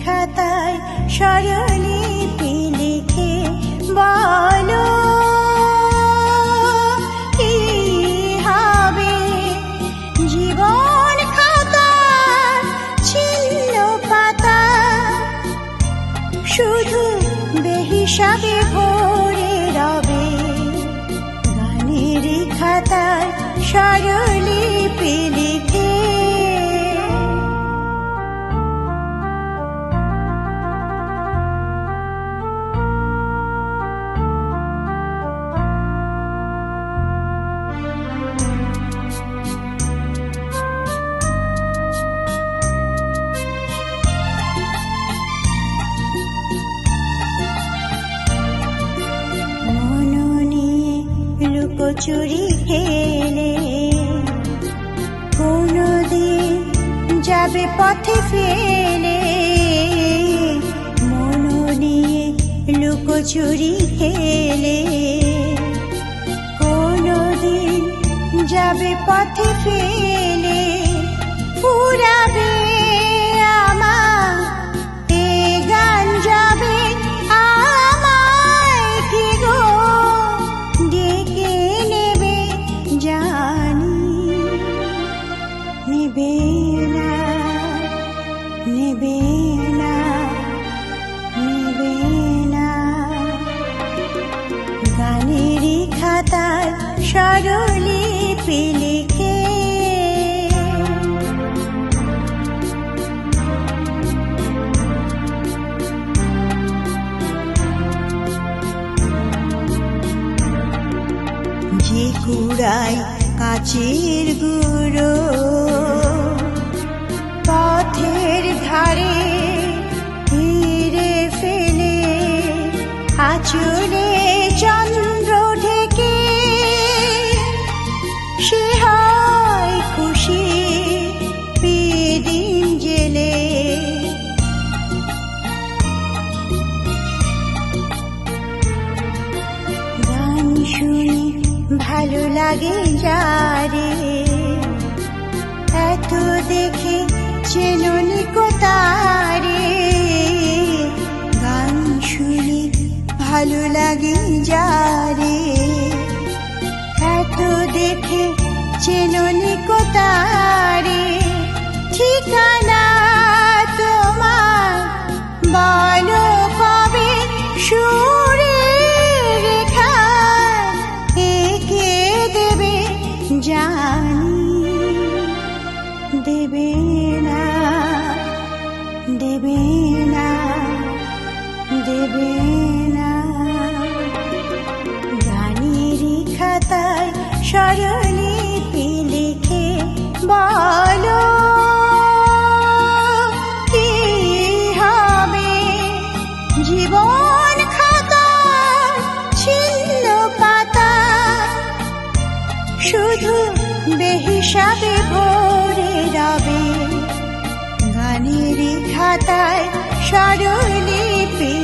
খাতায় স্বরলিপি লিখে বলো কি হবে জীবন খাতা ছিন্ন পাতা শুধু বেহিসাবে ভরে রবে গানের খাতায় স্বরলিপি লিখে। লুকোচুরি খেলে কোনদিন যাবে পথে ফেলে মন নিয়ে লুকোচুরি খেলে কোনদিন যাবে পথে ফেলে ফুরাবে আমার এ গান যাবে গানেরই খাতায় স্বরলিপি লিখে। যে কুড়ায় কাচের গুঁড়ো পথের ধারে হিরে ফেলে আঁচলে চন্দ্র ঢেকে সে হয় খুশি দিন জেলে গান শুনি ভালো লাগে যারে এত দেখে চেননি কোতারে গান শুনি ভালো লাগে যারে এত দেখে চেননি কোতারে ঠিকানা তোমার বলো কবে সুরে রেখা একে দেবে জানি দেবে না দেবে না দেবে না গানেরই খাতায় স্বরলিপি লিখে বলো কি হবে জীবন খাতার ছিন্ন পাতা শুধু বেহিসাবে ভরে রবে গানেরই খাতায় স্বরলিপি।